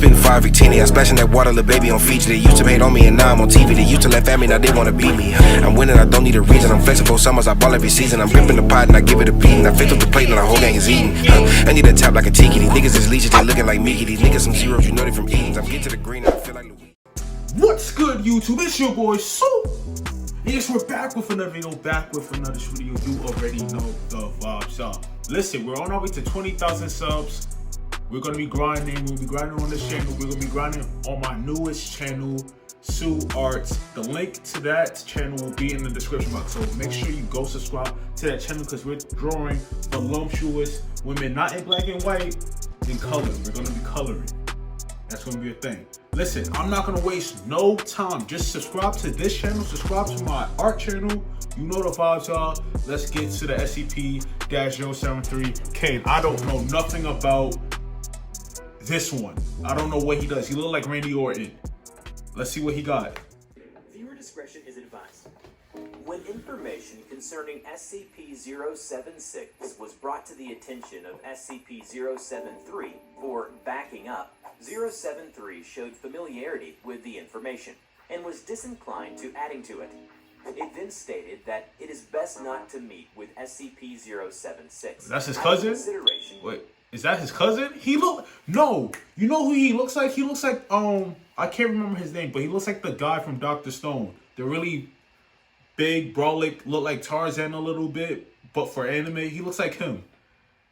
spitting 5 Victini. I splashing that water, little baby on feature. They used to hate on me and now I'm on TV. They used to laugh at me, now they wanna beat me. I'm winning, I don't need a reason. I'm flexible summers, I ball every season. I'm ripping the pot and I give it a beating. I flipped up the plate and the whole gang is eating. I need a tap like a tiki. These niggas is leeches, they looking like Mickey. These niggas some zeros, you know they from Edens. I'm getting to the green and I feel like Louis. What's good, YouTube? It's your boy Sue. Yes, we're back with another video, video. You already know the vibes, y'all. Listen, we're on our way to 20,000 subs. We're gonna be grinding. We'll be grinding on this channel. We're gonna be grinding on my newest channel, Sue Arts. The link to that channel will be in the description box. So make sure you go subscribe to that channel because we're drawing voluptuous women, not in black and white, in color. We're gonna be coloring. That's gonna be a thing. Listen, I'm not gonna waste no time. Just subscribe to this channel, subscribe to my art channel. You know the vibes, y'all. Let's get to the Scp-073 Cain. I don't know nothing about this one. I don't know what he does. He look like Randy Orton. Let's see what he got. Viewer discretion is advised. When information concerning SCP-076 was brought to the attention of SCP-073 for backing up, 073 showed familiarity with the information and was disinclined to adding to it. It then stated that it is best not to meet with SCP-076. That's his cousin? Wait, is that his cousin? No. You know who he looks like? He looks like, I can't remember his name, but he looks like the guy from Dr. Stone. The really big, brolic, look like Tarzan a little bit, but for anime, he looks like him.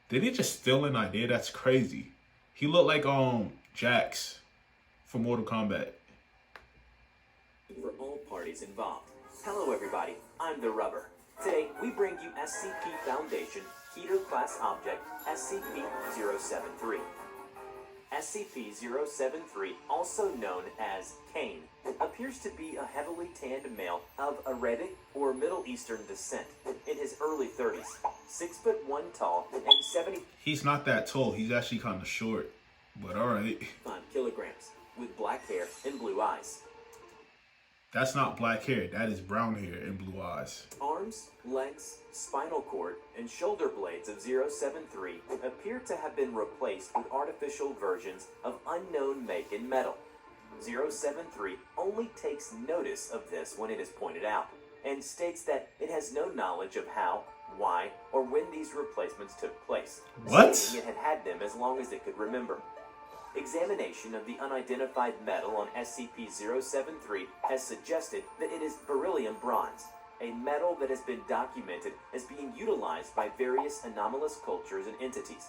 Did they just steal an idea? That's crazy. He looked like, Jax from Mortal Kombat. For all parties involved. Hello everybody, I'm the Rubber. Today we bring you SCP Foundation Heater Class Object SCP-073. SCP-073, also known as Cain, appears to be a heavily tanned male of Arabic or Middle Eastern descent in his early 30s, 6'1" tall and 70. He's not that tall. He's actually kind of short, but all right. 5 kilograms, with black hair and blue eyes. That's not black hair. That is brown hair and blue eyes. Arms, legs, spinal cord, and shoulder blades of 073 appear to have been replaced with artificial versions of unknown make and metal. 073 only takes notice of this when it is pointed out, and states that it has no knowledge of how, why, or when these replacements took place. What? Stating it had had them as long as it could remember. Examination of the unidentified metal on SCP-073 has suggested that it is beryllium bronze, a metal that has been documented as being utilized by various anomalous cultures and entities.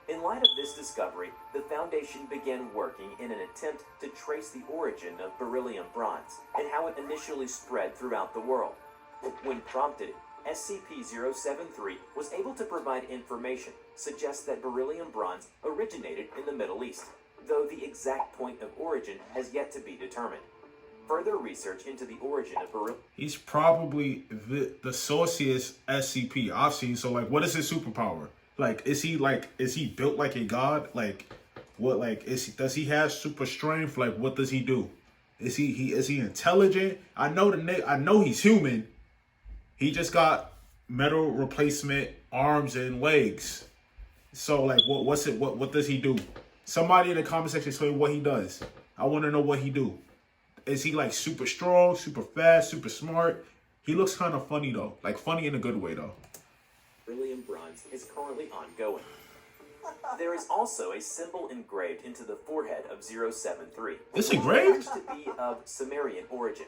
In light of this discovery, the Foundation began working in an attempt to trace the origin of beryllium bronze and how it initially spread throughout the world. When prompted, SCP-073 was able to provide information suggests that beryllium bronze originated in the Middle East, though the exact point of origin has yet to be determined. Further research into the origin of beryllium... He's probably the sauciest SCP I've seen. So, like, what is his superpower? Like, is he built like a god? Like, what, like, does he have super strength? Like, what does he do? Is he intelligent? I know he's human. He just got metal replacement arms and legs. So like, what does he do? Somebody in the comment section explain what he does. I want to know what he do. Is he like super strong, super fast, super smart? He looks kind of funny though. Like funny in a good way though. Beryllium bronze is currently ongoing. There is also a symbol engraved into the forehead of 073. It's engraved? It appears to be of Sumerian origin.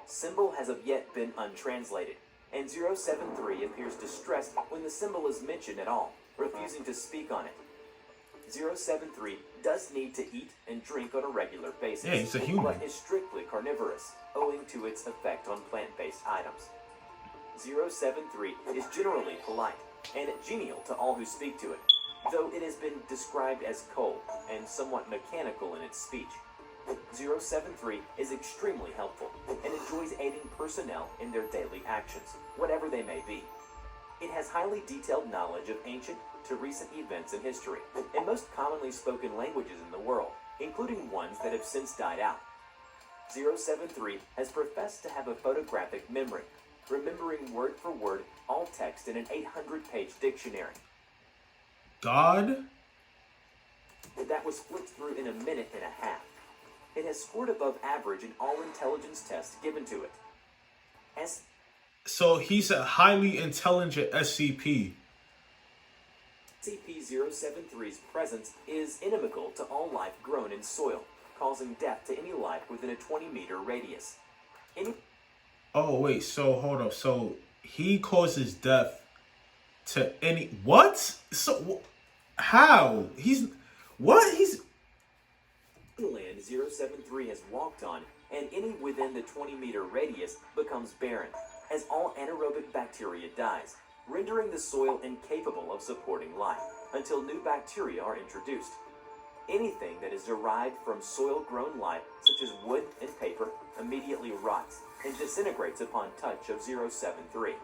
Symbol has of yet been untranslated, and 073 appears distressed when the symbol is mentioned at all, refusing to speak on it. 073 does need to eat and drink on a regular basis, yeah, he's a human, but is strictly carnivorous, owing to its effect on plant-based items. 073 is generally polite and genial to all who speak to it, though it has been described as cold and somewhat mechanical in its speech. 073 is extremely helpful and enjoys aiding personnel in their daily actions, whatever they may be. It has highly detailed knowledge of ancient to recent events in history, and most commonly spoken languages in the world, including ones that have since died out. 073 has professed to have a photographic memory, remembering word for word all text in an 800-page dictionary. God that was flipped through in a minute and a half. It has scored above average in all intelligence tests given to it. So he's a highly intelligent SCP. SCP-073's presence is inimical to all life grown in soil, causing death to any life within a 20-meter radius. Oh, wait, so hold up. So he causes death to any... What? So, how? He's... What? He's... Land 073 has walked on, and any within the 20-meter radius becomes barren, as all anaerobic bacteria dies, rendering the soil incapable of supporting life, until new bacteria are introduced. Anything that is derived from soil-grown life, such as wood and paper, immediately rots and disintegrates upon touch of 073.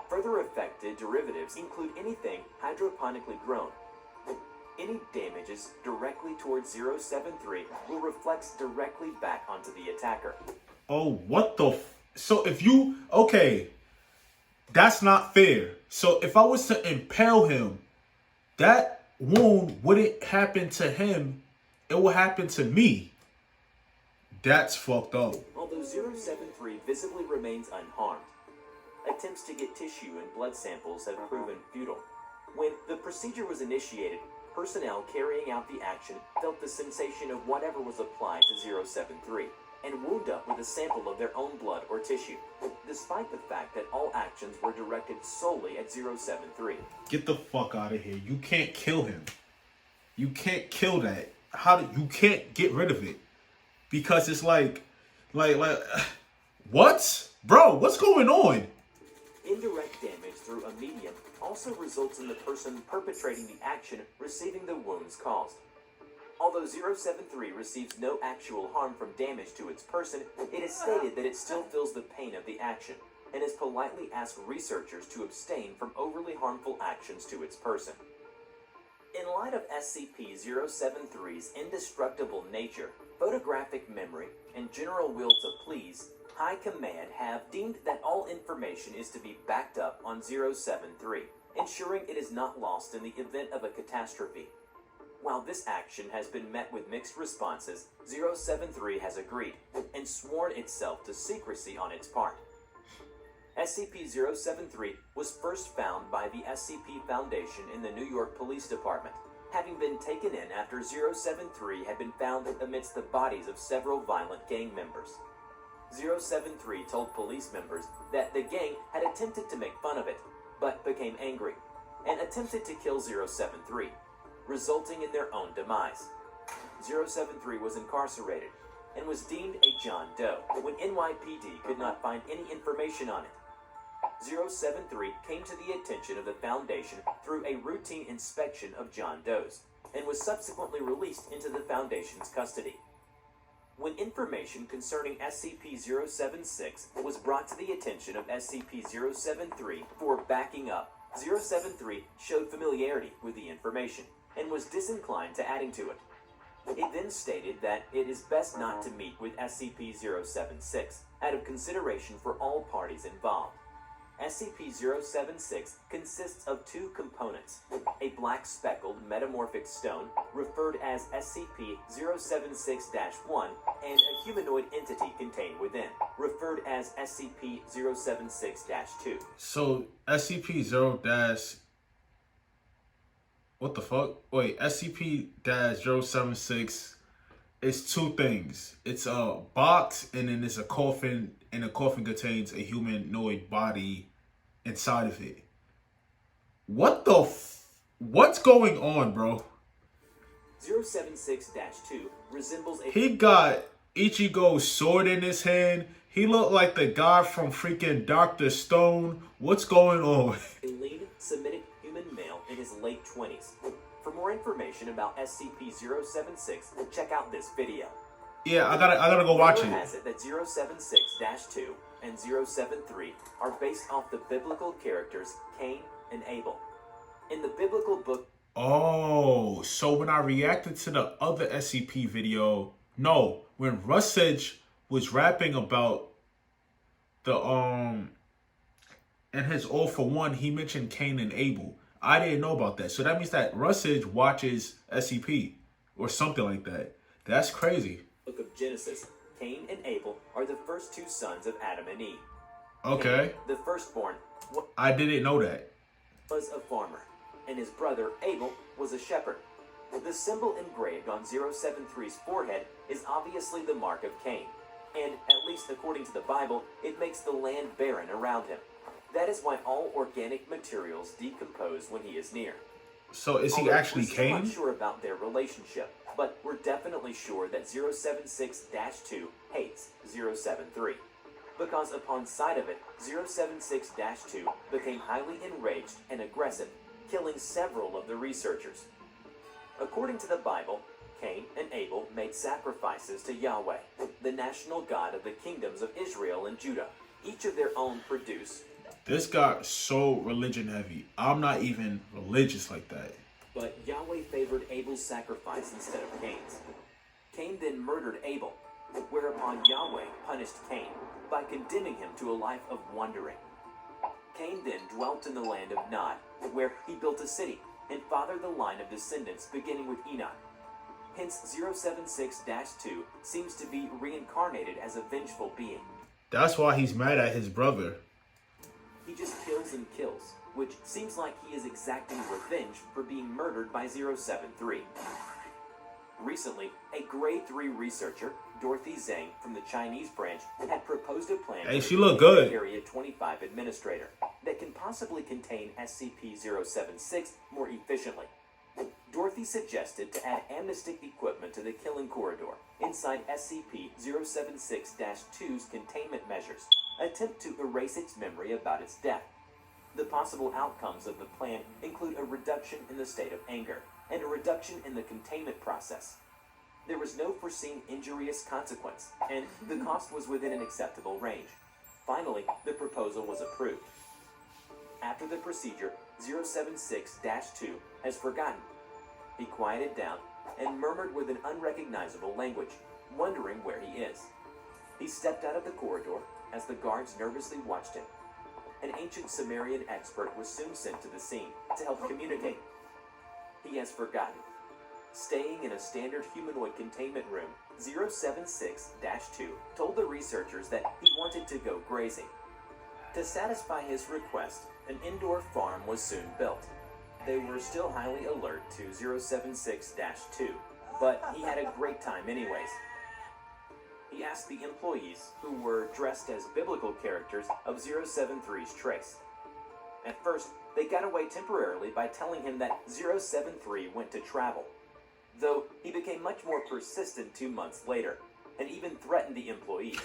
Further affected derivatives include anything hydroponically grown. Any damages directly towards 073 will reflect directly back onto the attacker. Oh, what the... So if you... Okay, that's not fair. So if I was to impale him, that wound wouldn't happen to him. It will happen to me. That's fucked up. Although 073 visibly remains unharmed, attempts to get tissue and blood samples have proven futile. When the procedure was initiated, personnel carrying out the action felt the sensation of whatever was applied to 073 and wound up with a sample of their own blood or tissue, despite the fact that all actions were directed solely at 073. Get the fuck out of here. You can't kill him. You can't kill that. You can't get rid of it. Because it's like, what? Bro, what's going on? Indirect damage through a medium also results in the person perpetrating the action receiving the wounds caused. Although 073 receives no actual harm from damage to its person, it is stated that it still feels the pain of the action, and has politely asked researchers to abstain from overly harmful actions to its person. In light of SCP-073's indestructible nature, photographic memory, and general will to please, High Command have deemed that all information is to be backed up on 073, ensuring it is not lost in the event of a catastrophe. While this action has been met with mixed responses, 073 has agreed and sworn itself to secrecy on its part. SCP-073 was first found by the SCP Foundation in the New York Police Department, having been taken in after 073 had been found amidst the bodies of several violent gang members. 073 told police members that the gang had attempted to make fun of it, but became angry, and attempted to kill 073, resulting in their own demise. 073 was incarcerated, and was deemed a John Doe when NYPD could not find any information on it. 073 came to the attention of the Foundation through a routine inspection of John Does, and was subsequently released into the Foundation's custody. When information concerning SCP-076 was brought to the attention of SCP-073 for backing up, 073 showed familiarity with the information, and was disinclined to adding to it. It then stated that it is best not to meet with SCP-076 out of consideration for all parties involved. SCP-076 consists of two components, a black speckled metamorphic stone, referred as SCP-076-1, and a humanoid entity contained within, referred as SCP-076-2. So, SCP-0- What the fuck? Wait, SCP-076 is two things. It's a box, and then it's a coffin, and the coffin contains a humanoid body inside of it. What the what's going on, bro? 076-2 resembles a... He got Ichigo's sword in his hand. He looked like the guy from freaking Dr. Stone. What's going on? A lean, Semitic human male in his late 20s. For more information about SCP-076, check out this video. Yeah, I gotta go watch it. Has it that 076-2 and 073 are based off the biblical characters Cain and Abel. In the biblical book... Oh, so when I reacted to the other SCP video, no, when Rusage was rapping about the, in his All For One, he mentioned Cain and Abel. I didn't know about that. So that means that Rusage watches SCP. or something like that. That's crazy. Book of Genesis, Cain and Abel are the first two sons of Adam and Eve. Okay. Cain, the firstborn, I didn't know that. was a farmer, and his brother Abel was a shepherd. The symbol engraved on 073's forehead is obviously the mark of Cain, and at least according to the Bible, it makes the land barren around him. That is why all organic materials decompose when he is near. So is he Although actually we're still Cain? not sure about their relationship, but we're definitely sure that 076-2 hates 073. Because upon sight of it, 076-2 became highly enraged and aggressive, killing several of the researchers. According to the Bible, Cain and Abel made sacrifices to Yahweh, the national god of the kingdoms of Israel and Judah. Each of their own produce. This got so religion heavy. I'm not even religious like that. But Yahweh favored Abel's sacrifice instead of Cain's. Cain then murdered Abel, whereupon Yahweh punished Cain by condemning him to a life of wandering. Cain then dwelt in the land of Nod, where he built a city and fathered the line of descendants beginning with Enoch. Hence 076-2 seems to be reincarnated as a vengeful being. That's why he's mad at his brother. He just kills and kills, which seems like he is exacting revenge for being murdered by 073. Recently, a grade 3 researcher, Dorothy Zhang from the Chinese branch, had proposed a plan Hey, for she the look good. Area 25 administrator that can possibly contain SCP-076 more efficiently. Dorothy suggested to add amnestic equipment to the killing corridor inside SCP-076-2's containment measures, attempt to erase its memory about its death. The possible outcomes of the plan include a reduction in the state of anger and a reduction in the containment process. There was no foreseen injurious consequence, and the cost was within an acceptable range. Finally, the proposal was approved. After the procedure, 076-2 has forgotten. He quieted down and murmured with an unrecognizable language, wondering where he is. He stepped out of the corridor as the guards nervously watched him. An ancient Sumerian expert was soon sent to the scene to help communicate. He has forgotten. Staying in a standard humanoid containment room, 076-2 told the researchers that he wanted to go grazing. To satisfy his request, an indoor farm was soon built. They were still highly alert to 076-2, but he had a great time anyways. He asked the employees, who were dressed as biblical characters, of 073's trace. At first, they got away temporarily by telling him that 073 went to travel, though he became much more persistent 2 months later, and even threatened the employees.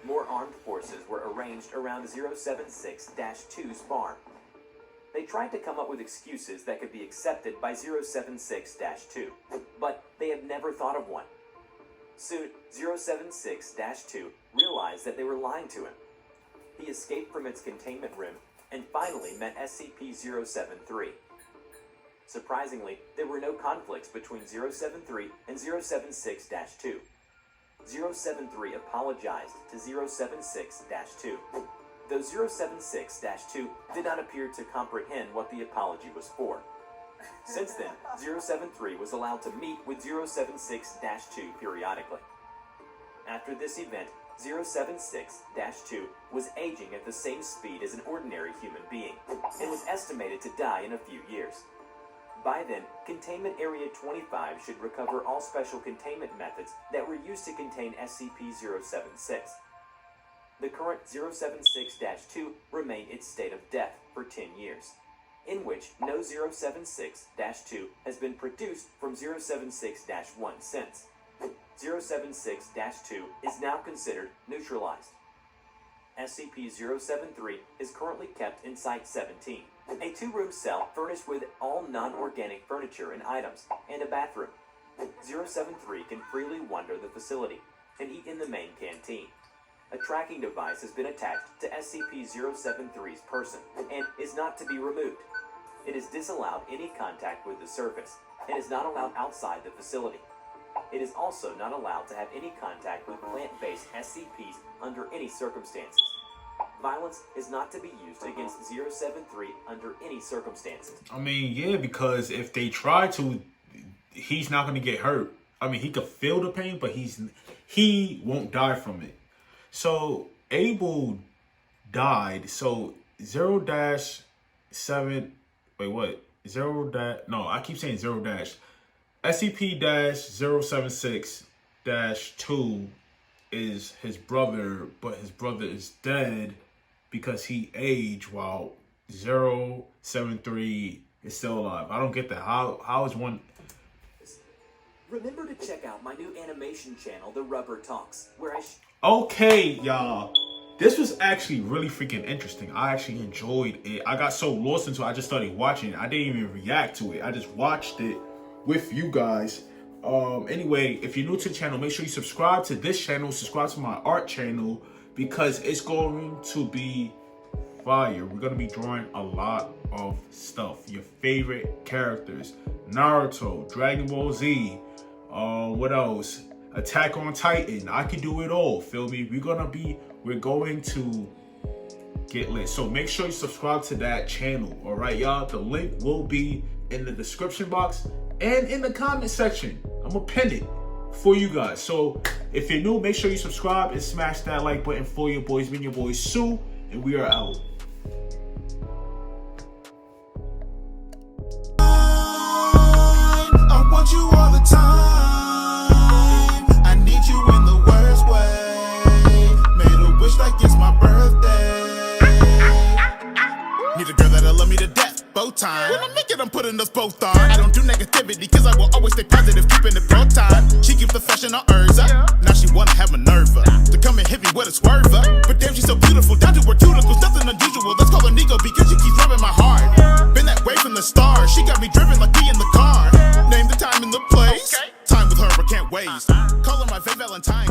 More armed forces were arranged around 076-2's farm. They tried to come up with excuses that could be accepted by 076-2, but they have never thought of one. Soon, 076-2 realized that they were lying to him. He escaped from its containment room and finally met SCP-073. Surprisingly, there were no conflicts between 073 and 076-2. 073 apologized to 076-2, though 076-2 did not appear to comprehend what the apology was for. Since then, 073 was allowed to meet with 076-2 periodically. After this event, 076-2 was aging at the same speed as an ordinary human being, and was estimated to die in a few years. By then, Containment Area 25 should recover all special containment methods that were used to contain SCP-076. The current 076-2 remained its state of death for 10 years, in which no 076-2 has been produced from 076-1 since. 076-2 is now considered neutralized. SCP-073 is currently kept in Site-17, a 2-room cell furnished with all non-organic furniture and items, and a bathroom. 073 can freely wander the facility and eat in the main canteen. A tracking device has been attached to SCP-073's person and is not to be removed. It is disallowed any contact with the surface and is not allowed outside the facility. It is also not allowed to have any contact with plant-based SCPs under any circumstances. Violence is not to be used against 073 under any circumstances. I mean, yeah, because if they try to, he's not gonna get hurt. I mean, he could feel the pain, but he won't die from it. So Abel died. So 0-7. Wait, what? 0 dash. No, I keep saying 0 dash. SCP-076-2 is his brother, but his brother is dead because he aged while 073 is still alive. I don't get that. How is one? Remember to check out my new animation channel, The Rubber Talks, where I Okay, y'all. This was actually really freaking interesting. I actually enjoyed it. I got so lost into it, I just started watching it. I didn't even react to it. I just watched it with you guys. Anyway, if you're new to the channel, make sure you subscribe to this channel, subscribe to my art channel, because it's going to be fire. We're going to be drawing a lot of stuff. Your favorite characters. Naruto, Dragon Ball Z, what else? Attack on Titan. I can do it all. Feel me? We're going to get lit. So make sure you subscribe to that channel. All right, y'all. The link will be in the description box and in the comment section. I'm gonna pin it for you guys. So if you're new, make sure you subscribe and smash that like button for your boys. Been your boy Sue, and we are out. I want you all the time. I need you in the worst way. Made a wish like it's my birthday. Need a girl that'll love me to death, both time. When I make it, I'm putting us both on. I don't do negativity, cause I will always stay positive, keeping it pro time. She keeps the fashion on Urza. Now she wanna have Minerva to come and hit me with a swerver. But damn, she's so beautiful, down to her cuticles, nothing unusual. Let's call her Nico because she keeps rubbing my heart. Been that way from the start, she got me driven like me in the car. Name the time and the place. Time with her, I can't waste. Call her my fake Valentine.